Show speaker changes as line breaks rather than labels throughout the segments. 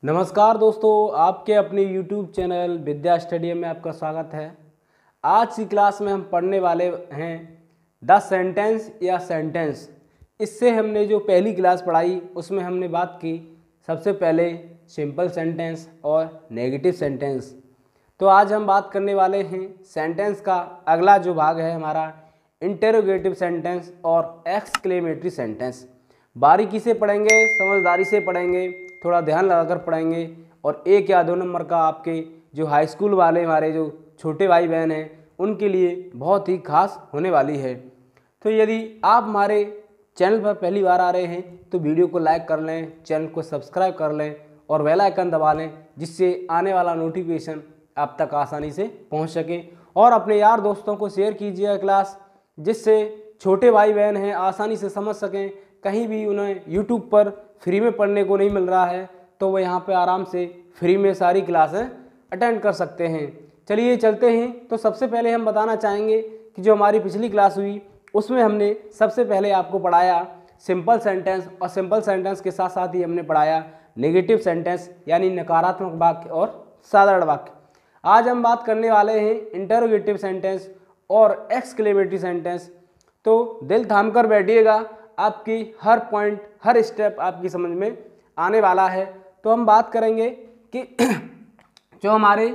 नमस्कार दोस्तों, आपके अपने YouTube चैनल विद्या स्टडी में आपका स्वागत है। आज की क्लास में हम पढ़ने वाले हैं द सेंटेंस या सेंटेंस। इससे हमने जो पहली क्लास पढ़ाई उसमें हमने बात की सबसे पहले सिंपल सेंटेंस और नेगेटिव सेंटेंस। तो आज हम बात करने वाले हैं सेंटेंस का अगला जो भाग है हमारा इंटेरोगेटिव सेंटेंस और एक्सक्लेमेटरी सेंटेंस। बारीकी से पढ़ेंगे, समझदारी से पढ़ेंगे, थोड़ा ध्यान लगाकर पढ़ेंगे और 1 या 2 नंबर का आपके जो हाई स्कूल वाले हमारे जो छोटे भाई बहन हैं उनके लिए बहुत ही खास होने वाली है। तो यदि आप हमारे चैनल पर पहली बार आ रहे हैं तो वीडियो को लाइक कर लें, चैनल को सब्सक्राइब कर लें और बेल आइकन दबा लें, जिससे आने वाला नोटिफिकेशन आप तक आसानी से पहुंच सके। और अपने यार दोस्तों को शेयर कीजिएगा क्लास, जिससे छोटे भाई बहन हैं आसानी से समझ सकें। कहीं भी उन्हें यूट्यूब पर फ्री में पढ़ने को नहीं मिल रहा है तो वो यहाँ पे आराम से फ्री में सारी क्लासें अटेंड कर सकते हैं। चलिए चलते हैं। तो सबसे पहले हम बताना चाहेंगे कि जो हमारी पिछली क्लास हुई उसमें हमने सबसे पहले आपको पढ़ाया सिंपल सेंटेंस और सिंपल सेंटेंस के साथ साथ ही हमने पढ़ाया नेगेटिव सेंटेंस यानी नकारात्मक वाक्य और साधारण वाक्य। आज हम बात करने वाले हैं इंटरोगेटिव सेंटेंस और एक्सक्लेमेटरी सेंटेंस। तो दिल थाम कर बैठिएगा, आपकी हर पॉइंट हर स्टेप आपकी समझ में आने वाला है। तो हम बात करेंगे कि जो हमारे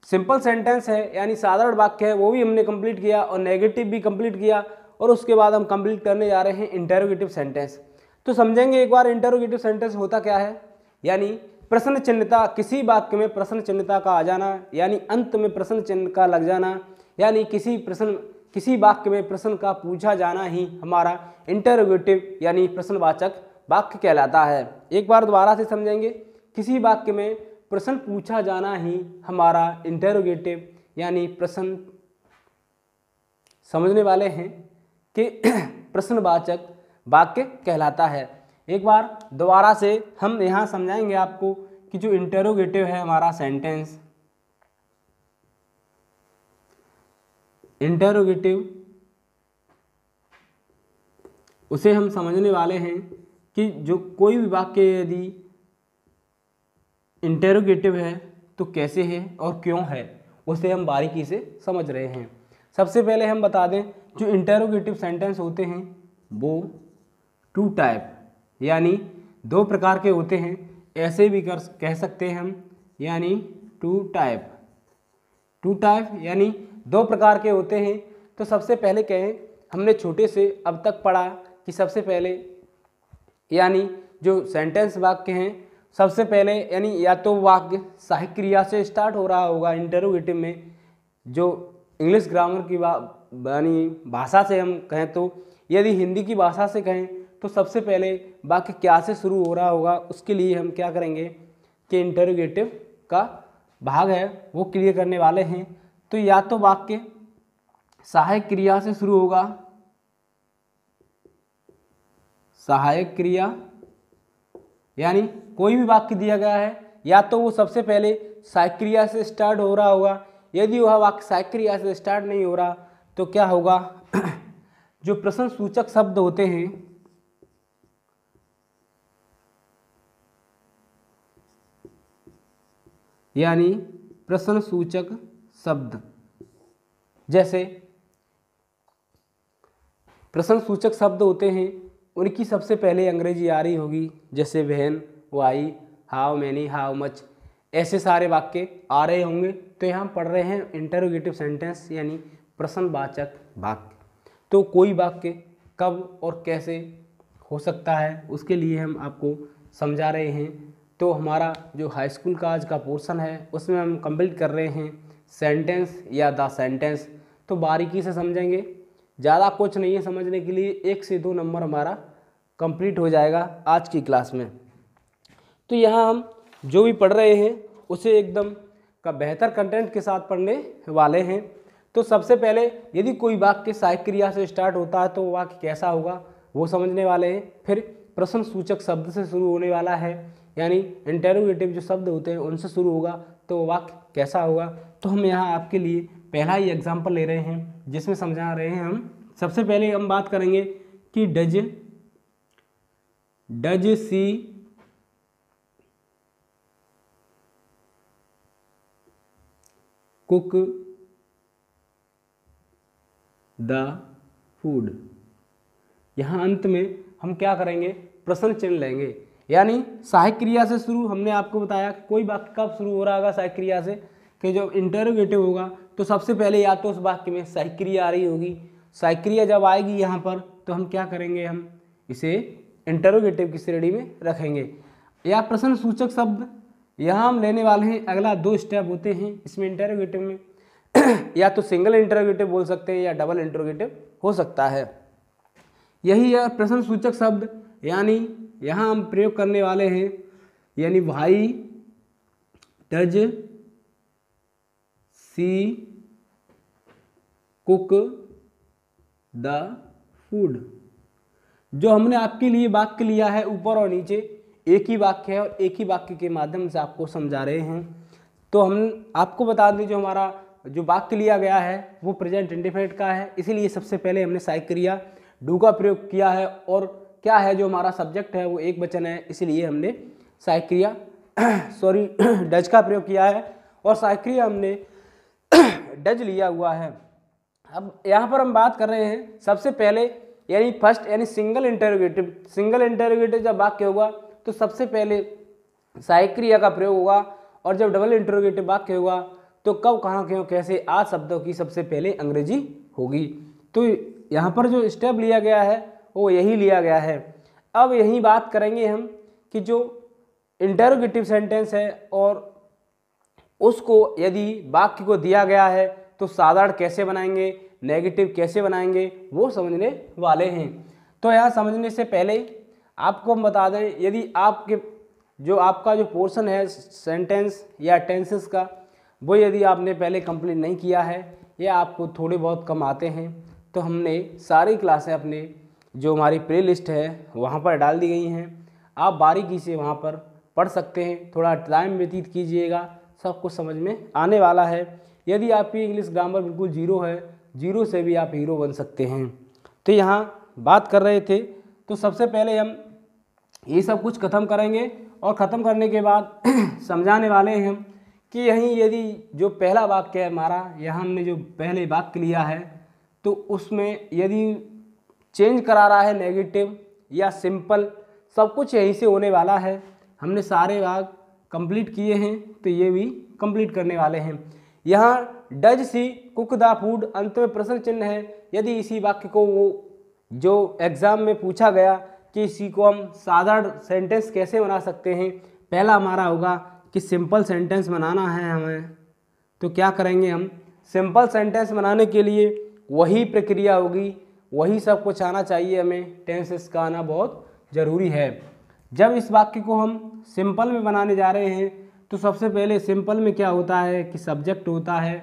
सिंपल सेंटेंस है यानी साधारण वाक्य है वो भी हमने कंप्लीट किया और नेगेटिव भी कंप्लीट किया, और उसके बाद हम कंप्लीट करने जा रहे हैं इंटरोगेटिव सेंटेंस। तो समझेंगे एक बार इंटरोगेटिव सेंटेंस होता क्या है। यानी प्रश्न चिन्हता, किसी वाक्य में प्रश्न चिन्हता का आ जाना, यानी अंत में प्रश्न चिन्ह का लग जाना, यानी किसी वाक्य में प्रश्न का पूछा जाना ही हमारा इंटरोगेटिव यानी प्रश्नवाचक वाक्य कहलाता है। एक बार दोबारा से समझेंगे, किसी वाक्य में प्रश्न पूछा जाना ही हमारा इंटरोगेटिव यानी प्रश्न, समझने वाले हैं कि प्रश्नवाचक वाक्य कहलाता है। एक बार दोबारा से हम यहाँ समझाएंगे आपको कि जो इंटरोगेटिव है हमारा सेंटेंस, इंटरोगेटिव उसे हम समझने वाले हैं कि जो कोई भी वाक्य यदि इंटरोगेटिव है तो कैसे है और क्यों है, उसे हम बारीकी से समझ रहे हैं। सबसे पहले हम बता दें जो इंटरोगेटिव सेंटेंस होते हैं वो 2 टाइप यानी 2 प्रकार के होते हैं। ऐसे भी कह सकते हैं हम, यानी 2 टाइप यानी 2 प्रकार के होते हैं। तो सबसे पहले कहें, हमने छोटे से अब तक पढ़ा कि सबसे पहले यानी जो सेंटेंस वाक्य हैं, सबसे पहले यानी या तो वाक्य सहायक क्रिया से स्टार्ट हो रहा होगा इंटरोगेटिव में। जो इंग्लिश ग्रामर की यानी भाषा से हम कहें, तो यदि हिंदी की भाषा से कहें तो सबसे पहले वाक्य क्या से शुरू हो रहा होगा, उसके लिए हम क्या करेंगे कि इंटरोगेटिव का भाग है वो क्लियर करने वाले हैं। तो या तो वाक्य सहायक क्रिया से शुरू होगा, सहायक क्रिया यानी कोई भी वाक्य दिया गया है या तो वो सबसे पहले सहायक क्रिया से स्टार्ट हो रहा होगा। यदि वह वाक्य सहायक क्रिया से स्टार्ट नहीं हो रहा तो क्या होगा जो प्रश्न सूचक शब्द होते हैं, यानी प्रश्न सूचक शब्द, जैसे प्रश्न सूचक शब्द होते हैं उनकी सबसे पहले अंग्रेजी आ रही होगी, जैसे when, why, how many, how much, ऐसे सारे वाक्य आ रहे होंगे। तो यहाँ पढ़ रहे हैं इंटरोगेटिव सेंटेंस यानी प्रश्नवाचक वाक्य। तो कोई वाक्य कब और कैसे हो सकता है उसके लिए हम आपको समझा रहे हैं। तो हमारा जो हाई स्कूल का आज का पोर्शन है उसमें हम कंप्लीट कर रहे हैं सेंटेंस या द सेंटेंस। तो बारीकी से समझेंगे, ज़्यादा कुछ नहीं है समझने के लिए, 1 से 2 नंबर हमारा कंप्लीट हो जाएगा आज की क्लास में। तो यहाँ हम जो भी पढ़ रहे हैं उसे एकदम का बेहतर कंटेंट के साथ पढ़ने वाले हैं। तो सबसे पहले यदि कोई वाक्य सहायक क्रिया से स्टार्ट होता है तो वाक्य कैसा होगा वो समझने वाले हैं। फिर प्रश्न सूचक शब्द से शुरू होने वाला है, यानी इंटरोगेटिव जो शब्द होते हैं उनसे शुरू होगा तो वाक्य कैसा होगा। तो हम यहाँ आपके लिए पहला ही एग्जाम्पल ले रहे हैं जिसमें समझा रहे हैं हम। सबसे पहले हम बात करेंगे कि does, she cook the food. यहाँ अंत में हम क्या करेंगे, प्रश्न चिन्ह लेंगे, यानी सहायक क्रिया से शुरू। हमने आपको बताया कि कोई वाक्य कब शुरू हो रहा होगा सहायक क्रिया से, कि जब इंटरोगेटिव होगा तो सबसे पहले या तो उस वाक्य में सहायक क्रिया आ रही होगी। सहायक क्रिया जब आएगी यहाँ पर तो हम क्या करेंगे, हम इसे इंटरोगेटिव की श्रेणी में रखेंगे। या प्रश्न सूचक शब्द यहाँ हम लेने वाले हैं। अगला 2 स्टेप होते हैं इसमें इंटरोगेटिव में या तो सिंगल इंटरोगेटिव बोल सकते हैं या डबल इंटरोगेटिव हो सकता है। यही है प्रश्न सूचक शब्द, यानी यहाँ हम प्रयोग करने वाले हैं, यानी भाई does she cook the food. जो हमने आपके लिए वाक्य लिया है ऊपर और नीचे एक ही वाक्य है और एक ही वाक्य के माध्यम से आपको समझा रहे हैं। तो हम आपको बता दें जो हमारा जो वाक्य लिया गया है वो प्रेजेंट इंडेफिनिट का है, इसीलिए सबसे पहले हमने सहायक क्रिया डू का प्रयोग किया है। और क्या है, जो हमारा सब्जेक्ट है वो एक वचन है, इसलिए हमने सहायक क्रिया डज का प्रयोग किया है और सहायक क्रिया हमने डज लिया हुआ है। अब यहाँ पर हम बात कर रहे हैं सबसे पहले, यानी फर्स्ट, यानी सिंगल इंटरोगेटिव। सिंगल इंटरोगेटिव जब वाक्य होगा तो सबसे पहले सहायक क्रिया का प्रयोग होगा, और जब डबल इंटरोगेटिव वाक्य होगा तो कब, कहाँ, क्यों, कैसे आदि शब्दों की सबसे पहले अंग्रेजी होगी। तो यहाँ पर जो स्टेप लिया गया है वो यही लिया गया है। अब यही बात करेंगे हम कि जो इंटरोगेटिव सेंटेंस है और उसको यदि वाक्य को दिया गया है तो साधारण कैसे बनाएंगे, नेगेटिव कैसे बनाएंगे, वो समझने वाले हैं। तो यहाँ समझने से पहले आपको हम बता दें, यदि आपका जो पोर्शन है सेंटेंस या टेंसेस का, वो यदि आपने पहले कंप्लीट नहीं किया है या आपको थोड़े बहुत कम आते हैं, तो हमने सारी क्लासें अपने जो हमारी प्ले लिस्ट है वहाँ पर डाल दी गई हैं। आप बारीकी से वहाँ पर पढ़ सकते हैं, थोड़ा टाइम व्यतीत कीजिएगा, सब कुछ समझ में आने वाला है। यदि आपकी इंग्लिश ग्रामर बिल्कुल जीरो है, जीरो से भी आप हीरो बन सकते हैं। तो यहाँ बात कर रहे थे, तो सबसे पहले हम ये सब कुछ ख़त्म करेंगे और ख़त्म करने के बाद समझाने वाले हैं हम कि यहीं यदि जो पहला वाक्य है हमारा, यहाँ हमने जो पहले वाक्य लिया है तो उसमें यदि चेंज करा रहा है नेगेटिव या सिंपल, सब कुछ यहीं से होने वाला है। हमने सारे भाग कंप्लीट किए हैं तो ये भी कंप्लीट करने वाले हैं। यहाँ does she cook the food, अंत में प्रश्न चिन्ह है। यदि इसी वाक्य को वो जो एग्ज़ाम में पूछा गया कि इसी को हम साधारण सेंटेंस कैसे बना सकते हैं, पहला हमारा होगा कि सिंपल सेंटेंस बनाना है हमें, तो क्या करेंगे हम, सिंपल सेंटेंस बनाने के लिए वही प्रक्रिया होगी, वही सब कुछ आना चाहिए हमें, टेंसेस का आना बहुत ज़रूरी है। जब इस वाक्य को हम सिंपल में बनाने जा रहे हैं तो सबसे पहले सिंपल में क्या होता है कि सब्जेक्ट होता है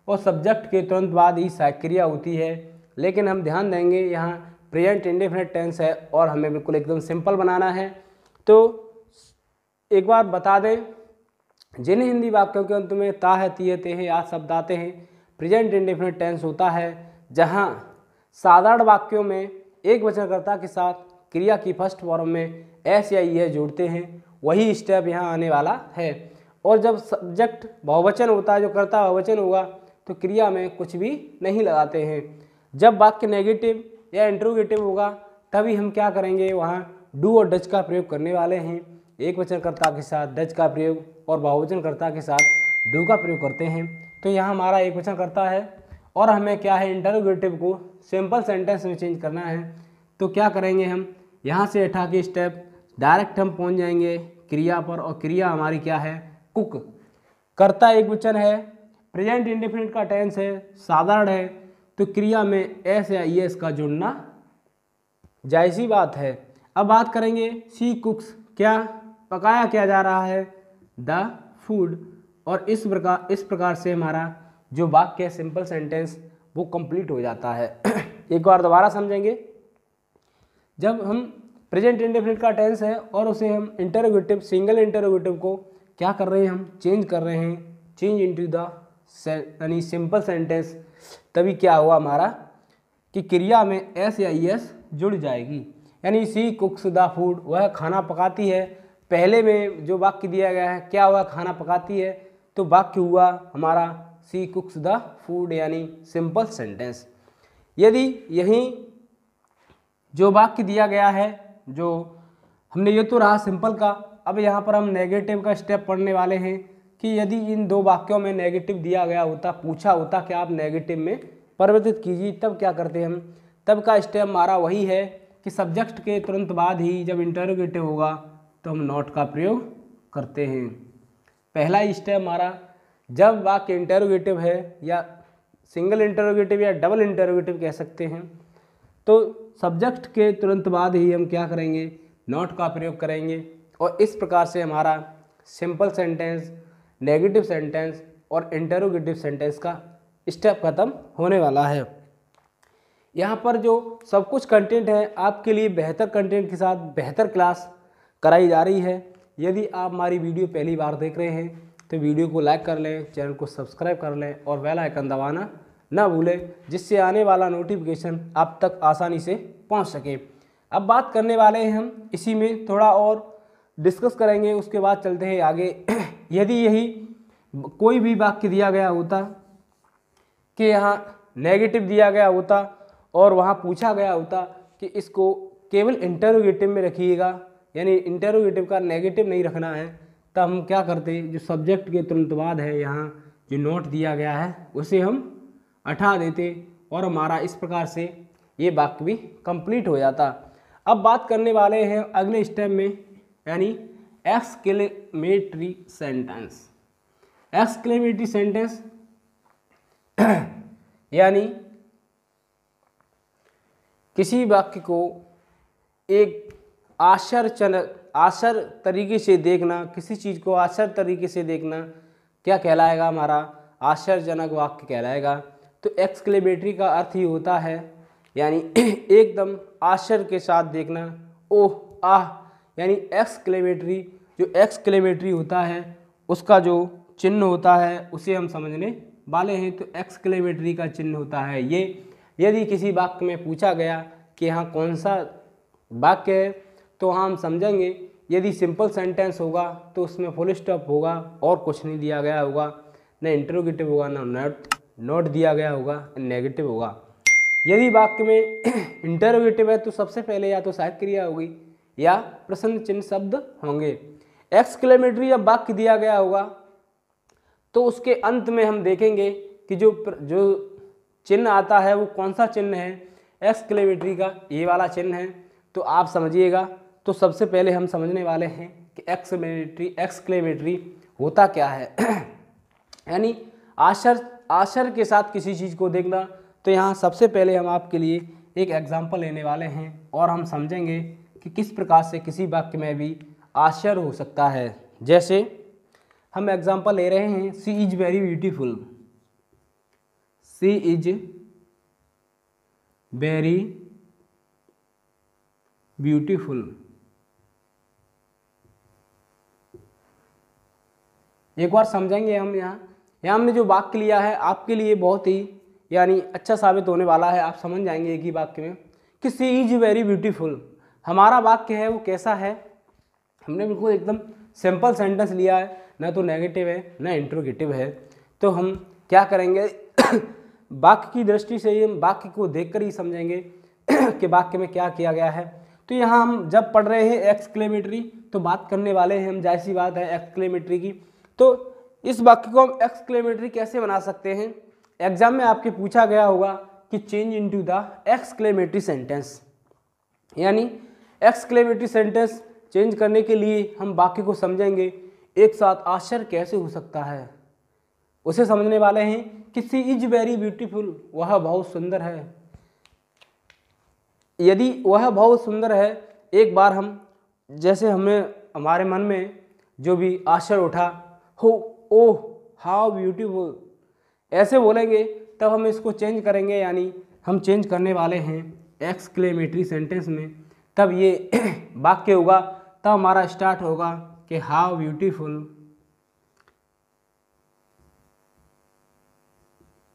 और सब्जेक्ट के तुरंत बाद ही सहायक क्रिया होती है। लेकिन हम ध्यान देंगे यहाँ प्रेजेंट इंडेफिनिट टेंस है और हमें बिल्कुल एकदम सिंपल बनाना है। तो एक बार बता दें, जिन हिंदी वाक्यों के अंत में ता है, ती है, ते है आदि शब्द आते हैं, प्रेजेंट इंडेफिनिट टेंस होता है। जहाँ साधारण वाक्यों में एक वचनकर्ता के साथ क्रिया की फर्स्ट फॉर्म में एस या ई जोड़ते हैं, वही स्टेप यहाँ आने वाला है। और जब सब्जेक्ट बहुवचन होता है, जो कर्ता बहुवचन होगा, तो क्रिया में कुछ भी नहीं लगाते हैं। जब वाक्य नेगेटिव या इंट्रोगेटिव होगा तभी हम क्या करेंगे, वहाँ डू और डज का प्रयोग करने वाले हैं। एक वचनकर्ता के साथ डज का प्रयोग और बहुवचनकर्ता के साथ डू का प्रयोग करते हैं। तो यहाँ हमारा एक वचनकर्ता है और हमें क्या है, इंटरोगेटिव को सिंपल सेंटेंस में चेंज करना है। तो क्या करेंगे, हम यहाँ से उठा के स्टेप डायरेक्ट हम पहुँच जाएंगे क्रिया पर, और क्रिया हमारी क्या है, कुक। कर्ता एक वचन है, प्रेजेंट इंडेफिनिट का टेंस है, साधारण है, तो क्रिया में एस या ई एस का जुड़ना जायज़ी बात है। अब बात करेंगे सी कुक्स, क्या पकाया क्या जा रहा है, द फूड। और इस प्रकार से हमारा जो वाक्य है सिंपल सेंटेंस वो कंप्लीट हो जाता है। एक बार दोबारा समझेंगे, जब हम प्रेजेंट इंडेफिनिट का टेंस है और उसे हम इंटरोगेटिव, सिंगल इंटरोगेटिव को क्या कर रहे हैं, हम चेंज कर रहे हैं, चेंज इनटू द यानी सिंपल सेंटेंस, तभी क्या हुआ हमारा कि क्रिया में एस या ई एस जुड़ जाएगी। यानी सी कुक्स द फूड, वह खाना पकाती है। पहले में जो वाक्य दिया गया है क्या हुआ, खाना पकाती है, तो वाक्य हुआ हमारा शी कुक्स द फूड, यानी सिंपल सेंटेंस। यदि यही जो वाक्य दिया गया है, जो हमने ये तो रहा सिंपल का, अब यहाँ पर हम नेगेटिव का स्टेप पढ़ने वाले हैं कि यदि इन दो वाक्यों में नेगेटिव दिया गया होता, पूछा होता कि आप नेगेटिव में परिवर्तित कीजिए, तब क्या करते हम? तब का स्टेप हमारा वही है कि सब्जेक्ट के तुरंत बाद ही जब इंटरोगेटिव होगा तो हम नॉट का प्रयोग करते हैं। पहला स्टेप हमारा, जब वाक्य इंटरोगेटिव है या सिंगल इंटरोगेटिव या डबल इंटरोगेटिव कह सकते हैं, तो सब्जेक्ट के तुरंत बाद ही हम क्या करेंगे? नॉट का प्रयोग करेंगे। और इस प्रकार से हमारा सिंपल सेंटेंस, नेगेटिव सेंटेंस और इंटरोगेटिव सेंटेंस का स्टेप खत्म होने वाला है। यहाँ पर जो सब कुछ कंटेंट है आपके लिए बेहतर कंटेंट के साथ बेहतर क्लास कराई जा रही है। यदि आप हमारी वीडियो पहली बार देख रहे हैं तो वीडियो को लाइक कर लें, चैनल को सब्सक्राइब कर लें और बेल आइकन दबाना ना भूलें, जिससे आने वाला नोटिफिकेशन आप तक आसानी से पहुँच सके। अब बात करने वाले हैं हम इसी में थोड़ा और डिस्कस करेंगे, उसके बाद चलते हैं आगे। यदि यही कोई भी वाक्य दिया गया होता कि यहाँ नेगेटिव दिया गया होता और वहाँ पूछा गया होता कि इसको केवल इंटरोगेटिव में रखिएगा, यानी इंटरोगेटिव का नेगेटिव नहीं रखना है, तब हम क्या करते? जो सब्जेक्ट के तुरंत बाद है यहाँ जो नोट दिया गया है उसे हम हटा देते और हमारा इस प्रकार से ये वाक्य भी कंप्लीट हो जाता। अब बात करने वाले हैं अगले स्टेप में, यानी एक्सक्लेमेटरी सेंटेंस। एक्सक्लेमेटरी सेंटेंस यानी किसी वाक्य को एक आश्चर्य तरीके से देखना, किसी चीज़ को आश्चर्य तरीके से देखना क्या कहलाएगा? हमारा आश्चर्यजनक वाक्य कहलाएगा। तो एक्सक्लेमेटरी का अर्थ ही होता है यानी एकदम आश्चर्य के साथ देखना, ओह आह, यानी एक्सक्लेमेटरी। जो एक्सक्लेमेटरी होता है उसका जो चिन्ह होता है उसे हम समझने वाले हैं। तो एक्सक्लेमेटरी का चिन्ह होता है ये। यदि किसी वाक्य में पूछा गया कि यहाँ कौन सा वाक्य है तो हम समझेंगे, यदि सिंपल सेंटेंस होगा तो उसमें फुल स्टॉप होगा और कुछ नहीं दिया गया होगा, न इंटरोगेटिव होगा, न नोट दिया गया होगा, नेगेटिव होगा। यदि वाक्य में इंटरोगेटिव है तो सबसे पहले या तो सहायक क्रिया होगी या प्रश्न चिन्ह शब्द होंगे। एक्सक्लेमेटरी जब वाक्य दिया गया होगा तो उसके अंत में हम देखेंगे कि जो चिन्ह आता है वो कौन सा चिन्ह है। एक्सक्लेमेटरी का ये वाला चिन्ह है, तो आप समझिएगा। तो सबसे पहले हम समझने वाले हैं कि एक्सक्लेमेटरी होता क्या है। यानी आश्चर्य के साथ किसी चीज़ को देखना। तो यहाँ सबसे पहले हम आपके लिए एक एग्जाम्पल लेने वाले हैं और हम समझेंगे कि किस प्रकार से किसी वाक्य में भी आश्चर्य हो सकता है। जैसे हम एग्जाम्पल ले रहे हैं, she is very beautiful. She is very beautiful. एक बार समझेंगे हम। यहाँ हमने जो वाक्य लिया है आपके लिए बहुत ही यानी अच्छा साबित होने वाला है। आप समझ जाएंगे एक ही वाक्य में कि सी इज वेरी ब्यूटीफुल। हमारा वाक्य है वो कैसा है? हमने बिल्कुल एकदम सिंपल सेंटेंस लिया है, ना तो नेगेटिव है ना इंटरोगेटिव है। तो हम क्या करेंगे? वाक्य की दृष्टि से हम वाक्य को देखकर ही समझेंगे कि वाक्य में क्या किया गया है। तो यहाँ हम जब पढ़ रहे हैं एक्सक्लेमेटरी तो बात करने वाले हैं हम, जाहिर सी बात है, एक्सक्लेमेटरी की। तो इस वाक्य को हम एक्सक्लेमेटरी कैसे बना सकते हैं? एग्जाम में आपके पूछा गया होगा कि change into the exclamatory sentence, यानी एक्सक्लेमेटरी सेंटेंस चेंज करने के लिए हम वाक्य को समझेंगे एक साथ आश्चर्य कैसे हो सकता है, उसे समझने वाले हैं कि सी इज वेरी ब्यूटीफुल, वह बहुत सुंदर है। यदि वह बहुत सुंदर है, एक बार हम जैसे हमें हमारे मन में जो भी आश्चर्य उठा हो, ओह हाउ ब्यूटीफुल, ऐसे बोलेंगे, तब हम इसको चेंज करेंगे, यानी हम चेंज करने वाले हैं एक्सक्लेमेटरी सेंटेंस में। तब ये वाक्य होगा, तब हमारा स्टार्ट होगा कि हाउ ब्यूटीफुल,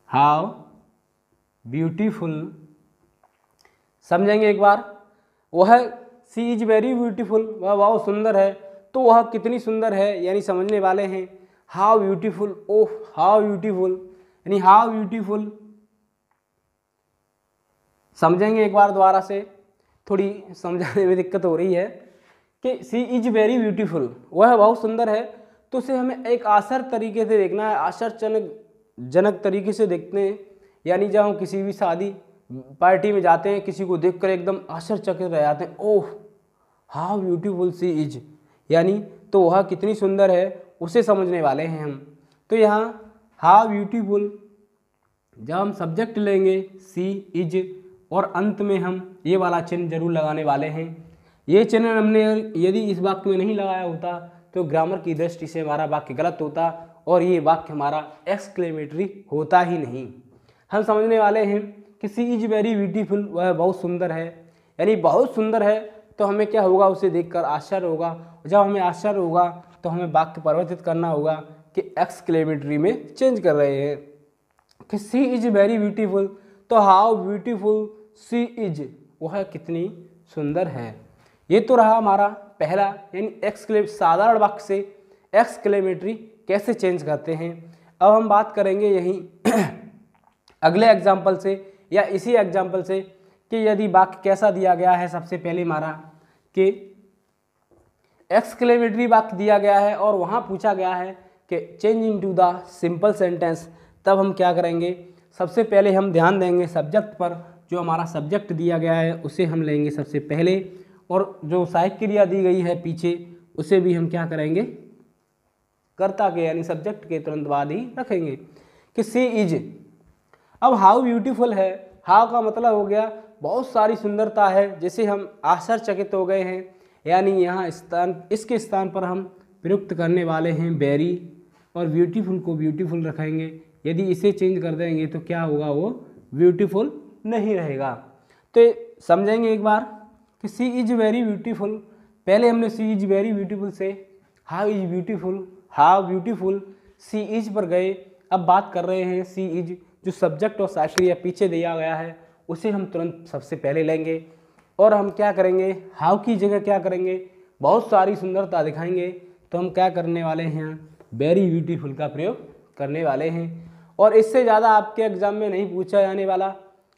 हाउ ब्यूटीफुल। समझेंगे एक बार। वह सी इज वेरी ब्यूटीफुल, वह बहुत सुंदर है, तो वह कितनी सुंदर है, यानी समझने वाले हैं how beautiful, oh how beautiful. यानी हाउ ब्यूटीफुल, समझेंगे एक बार दोबारा से, थोड़ी समझाने में दिक्कत हो रही है कि सी इज वेरी ब्यूटीफुल, वह बहुत सुंदर है। तो उसे हमें एक आश्चर्य तरीके से देखना है, आश्चर्यजनक तरीके से देखते हैं। यानी जब हम किसी भी शादी पार्टी में जाते हैं, किसी को देखकर एकदम आश्चर्यचकित रह जाते हैं, oh how beautiful she is, यानी तो वह कितनी सुंदर है, उसे समझने वाले हैं हम। तो यहाँ हाउ ब्यूटीफुल, जब हम सब्जेक्ट लेंगे सी इज और अंत में हम ये वाला चिन्ह जरूर लगाने वाले हैं। ये चिन्ह हमने यदि इस वाक्य में नहीं लगाया होता तो ग्रामर की दृष्टि से हमारा वाक्य गलत होता और ये वाक्य हमारा एक्सक्लेमेटरी होता ही नहीं। हम समझने वाले हैं कि सी इज वेरी ब्यूटीफुल, वह बहुत सुंदर है, यानी बहुत सुंदर है। तो हमें क्या होगा, उसे देखकर आश्चर्य होगा। जब हमें आश्चर्य होगा तो हमें वाक्य परिवर्तित करना होगा कि एक्सक्लेमेटरी में चेंज कर रहे हैं कि सी इज वेरी ब्यूटीफुल, तो हाउ ब्यूटीफुल सी इज, वह कितनी सुंदर है। ये तो रहा हमारा पहला, यानी साधारण वाक्य से एक्सक्लेमेटरी कैसे चेंज करते हैं। अब हम बात करेंगे यहीं अगले एग्जाम्पल से या इसी एग्जाम्पल से कि यदि वाक्य कैसा दिया गया है। सबसे पहले हमारा कि एक्सक्लेमेटरी वाक्य दिया गया है और वहाँ पूछा गया है कि change into the simple sentence, तब हम क्या करेंगे, सबसे पहले हम ध्यान देंगे सब्जेक्ट पर। जो हमारा सब्जेक्ट दिया गया है उसे हम लेंगे सबसे पहले, और जो सहायक क्रिया दी गई है पीछे उसे भी हम क्या करेंगे, कर्ता के यानी सब्जेक्ट के तुरंत बाद ही रखेंगे कि सी इज। अब हाउ ब्यूटीफुल है, हाउ का मतलब हो गया बहुत सारी सुंदरता है, जैसे हम आश्चर्यचकित हो गए हैं, यानी यहाँ इसके स्थान पर हम प्रयुक्त करने वाले हैं वेरी, और ब्यूटीफुल को ब्यूटीफुल रखेंगे। यदि इसे चेंज कर देंगे तो क्या होगा, वो ब्यूटीफुल नहीं रहेगा। तो समझेंगे एक बार कि सी इज वेरी ब्यूटीफुल। पहले हमने सी इज वेरी ब्यूटीफुल से how is beautiful, how beautiful she is पर गए। अब बात कर रहे हैं सी इज, जो सब्जेक्ट और सहायक क्रिया पीछे दिया गया है उसे हम तुरंत सबसे पहले लेंगे और हम क्या करेंगे, हाउ की जगह क्या करेंगे, बहुत सारी सुंदरता दिखाएंगे। तो हम क्या करने वाले हैं, वेरी ब्यूटीफुल का प्रयोग करने वाले हैं। और इससे ज़्यादा आपके एग्जाम में नहीं पूछा जाने वाला,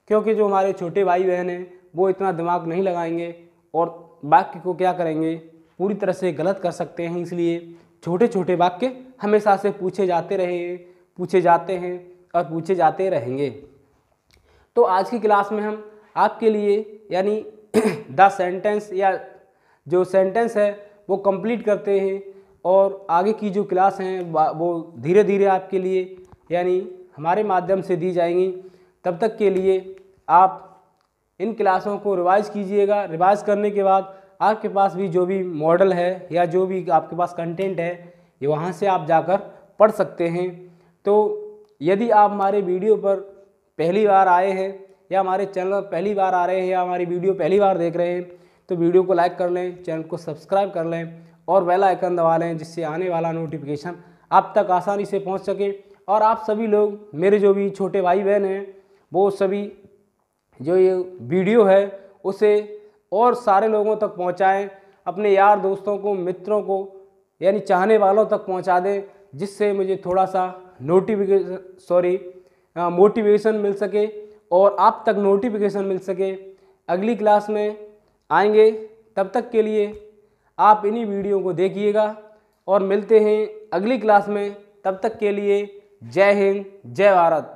क्योंकि जो हमारे छोटे भाई बहन हैं वो इतना दिमाग नहीं लगाएंगे और वाक्य को क्या करेंगे, पूरी तरह से गलत कर सकते हैं। इसलिए छोटे छोटे वाक्य हमेशा से पूछे जाते हैं और पूछे जाते रहेंगे। तो आज की क्लास में हम आपके लिए यानी द सेंटेंस या जो सेंटेंस है वो कंप्लीट करते हैं, और आगे की जो क्लास हैं वो धीरे धीरे आपके लिए यानी हमारे माध्यम से दी जाएंगी। तब तक के लिए आप इन क्लासों को रिवाइज़ कीजिएगा। रिवाइज़ करने के बाद आपके पास भी जो भी मॉडल है या जो भी आपके पास कंटेंट है ये वहाँ से आप जाकर पढ़ सकते हैं। तो यदि आप हमारे वीडियो पर पहली बार आए हैं या हमारे चैनल पर पहली बार आ रहे हैं या हमारी वीडियो पहली बार देख रहे हैं तो वीडियो को लाइक कर लें, चैनल को सब्सक्राइब कर लें और बेल आइकन दबा लें, जिससे आने वाला नोटिफिकेशन आप तक आसानी से पहुंच सके। और आप सभी लोग, मेरे जो भी छोटे भाई बहन हैं, वो सभी जो ये वीडियो है उसे और सारे लोगों तक पहुंचाएं, अपने यार दोस्तों को, मित्रों को यानी चाहने वालों तक पहुंचा दें, जिससे मुझे थोड़ा सा मोटिवेशन मिल सके और आप तक नोटिफिकेशन मिल सके। अगली क्लास में आएंगे, तब तक के लिए आप इन्हीं वीडियो को देखिएगा और मिलते हैं अगली क्लास में। तब तक के लिए जय हिंद, जय भारत।